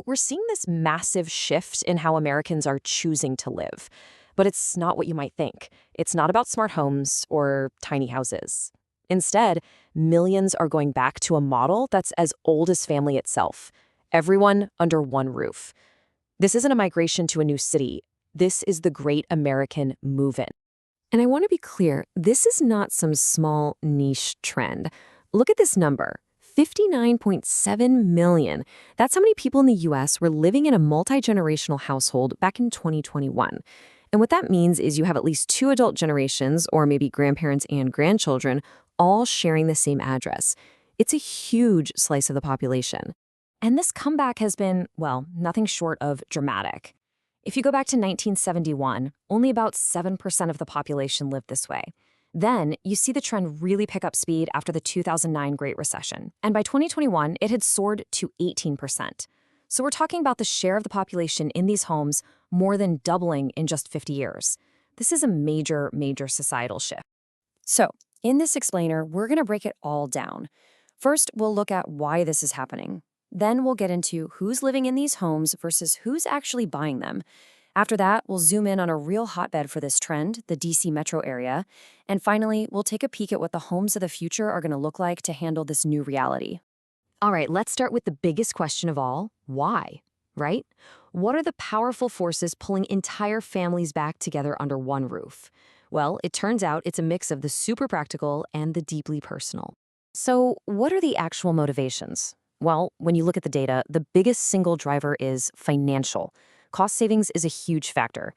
We're seeing this massive shift in how Americans are choosing to live. But it's not what you might think. It's not about smart homes or tiny houses. Instead, millions are going back to a model that's as old as family itself. Everyone under one roof. This isn't a migration to a new city. This is the great American move-in. And I want to be clear, this is not some small niche trend. Look at this number, 59.7 million. That's how many people in the US were living in a multi-generational household back in 2021. And what that means is you have at least two adult generations, or maybe grandparents and grandchildren, all sharing the same address. It's a huge slice of the population. And this comeback has been, well, nothing short of dramatic. If you go back to 1971, only about 7% of the population lived this way. Then, you see the trend really pick up speed after the 2009 Great Recession. And by 2021, it had soared to 18%. So we're talking about the share of the population in these homes more than doubling in just 50 years. This is a major, major societal shift. So, in this explainer, we're going to break it all down. First, we'll look at why this is happening. Then we'll get into who's living in these homes versus who's actually buying them. After that, we'll zoom in on a real hotbed for this trend, the DC metro area. And finally, we'll take a peek at what the homes of the future are going to look like to handle this new reality. All right, let's start with the biggest question of all, why, right? What are the powerful forces pulling entire families back together under one roof? Well, it turns out it's a mix of the super practical and the deeply personal. So what are the actual motivations? Well, when you look at the data, the biggest single driver is financial. Cost savings is a huge factor.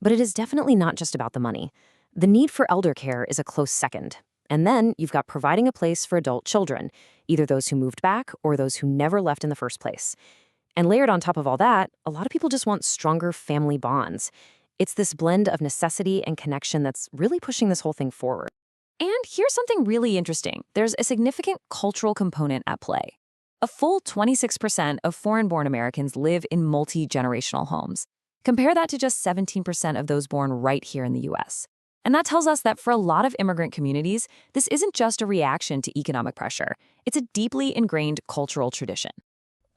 But it is definitely not just about the money. The need for elder care is a close second. And then you've got providing a place for adult children, either those who moved back or those who never left in the first place. And layered on top of all that, a lot of people just want stronger family bonds. It's this blend of necessity and connection that's really pushing this whole thing forward. And here's something really interesting. There's a significant cultural component at play. A full 26% of foreign-born Americans live in multi-generational homes. Compare that to just 17% of those born right here in the US. And that tells us that for a lot of immigrant communities, this isn't just a reaction to economic pressure. It's a deeply ingrained cultural tradition.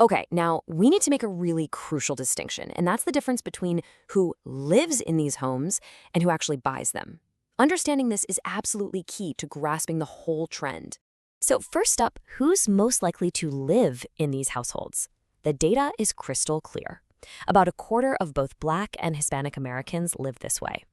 Okay, now we need to make a really crucial distinction, and that's the difference between who lives in these homes and who actually buys them. Understanding this is absolutely key to grasping the whole trend. So first up, who's most likely to live in these households? The data is crystal clear. About a quarter of both Black and Hispanic Americans live this way.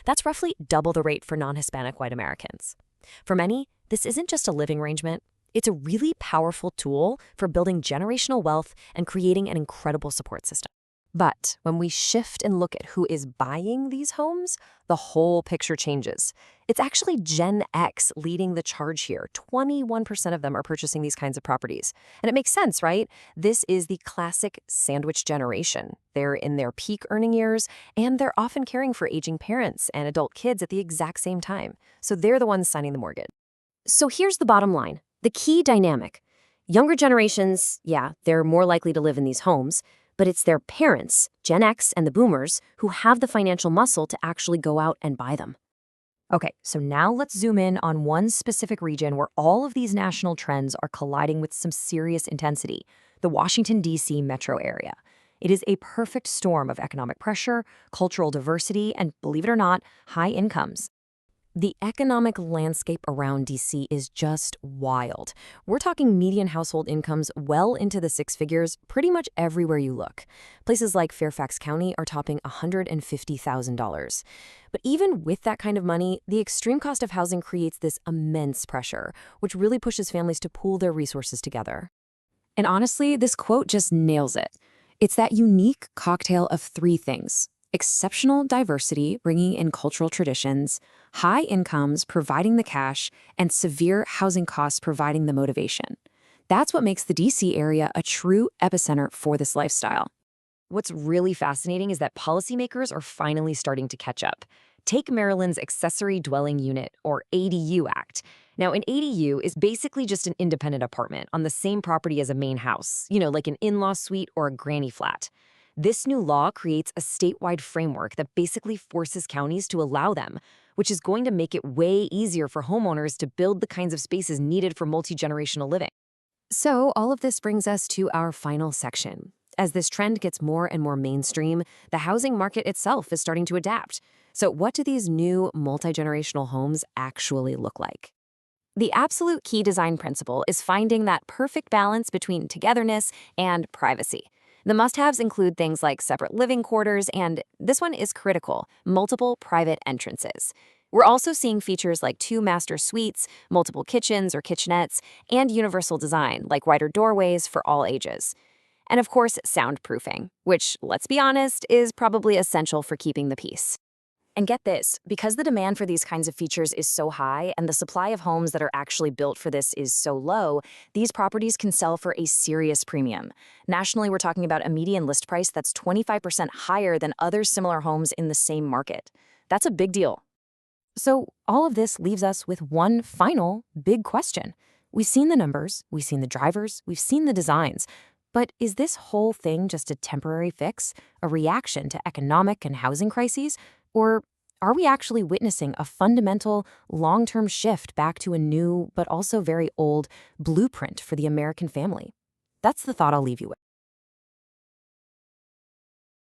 That's roughly double the rate for non-Hispanic white Americans. For many, this isn't just a living arrangement. It's a really powerful tool for building generational wealth and creating an incredible support system. But when we shift and look at who is buying these homes, the whole picture changes. It's actually Gen X leading the charge here. 21% of them are purchasing these kinds of properties. And it makes sense, right? This is the classic sandwich generation. They're in their peak earning years, and they're often caring for aging parents and adult kids at the exact same time. So they're the ones signing the mortgage. So here's the bottom line, the key dynamic. Younger generations, yeah, they're more likely to live in these homes, but it's their parents, Gen X and the boomers, who have the financial muscle to actually go out and buy them. Okay, so now let's zoom in on one specific region where all of these national trends are colliding with some serious intensity, the Washington, D.C. metro area. It is a perfect storm of economic pressure, cultural diversity, and, believe it or not, high incomes. The economic landscape around D.C. is just wild. We're talking median household incomes well into the six figures pretty much everywhere you look. Places like Fairfax County are topping $150,000. But even with that kind of money, the extreme cost of housing creates this immense pressure, which really pushes families to pool their resources together. And honestly, this quote just nails it. It's that unique cocktail of three things: exceptional diversity, bringing in cultural traditions, high incomes, providing the cash, and severe housing costs, providing the motivation. That's what makes the DC area a true epicenter for this lifestyle. What's really fascinating is that policymakers are finally starting to catch up. Take Maryland's Accessory Dwelling Unit, or ADU Act. Now, an ADU is basically just an independent apartment on the same property as a main house, like an in-law suite or a granny flat. This new law creates a statewide framework that basically forces counties to allow them, which is going to make it way easier for homeowners to build the kinds of spaces needed for multi-generational living. So all of this brings us to our final section. As this trend gets more and more mainstream, the housing market itself is starting to adapt. So, what do these new multi-generational homes actually look like? The absolute key design principle is finding that perfect balance between togetherness and privacy. The must-haves include things like separate living quarters and, this one is critical, multiple private entrances. We're also seeing features like 2 master suites, multiple kitchens or kitchenettes, and universal design like wider doorways for all ages. And of course, soundproofing, which, let's be honest, is probably essential for keeping the peace. And get this, because the demand for these kinds of features is so high and the supply of homes that are actually built for this is so low, these properties can sell for a serious premium. Nationally, we're talking about a median list price that's 25% higher than other similar homes in the same market. That's a big deal. So all of this leaves us with one final big question. We've seen the numbers, we've seen the drivers, we've seen the designs. But is this whole thing just a temporary fix, a reaction to economic and housing crises? Or are we actually witnessing a fundamental, long-term shift back to a new, but also very old, blueprint for the American family? That's the thought I'll leave you with.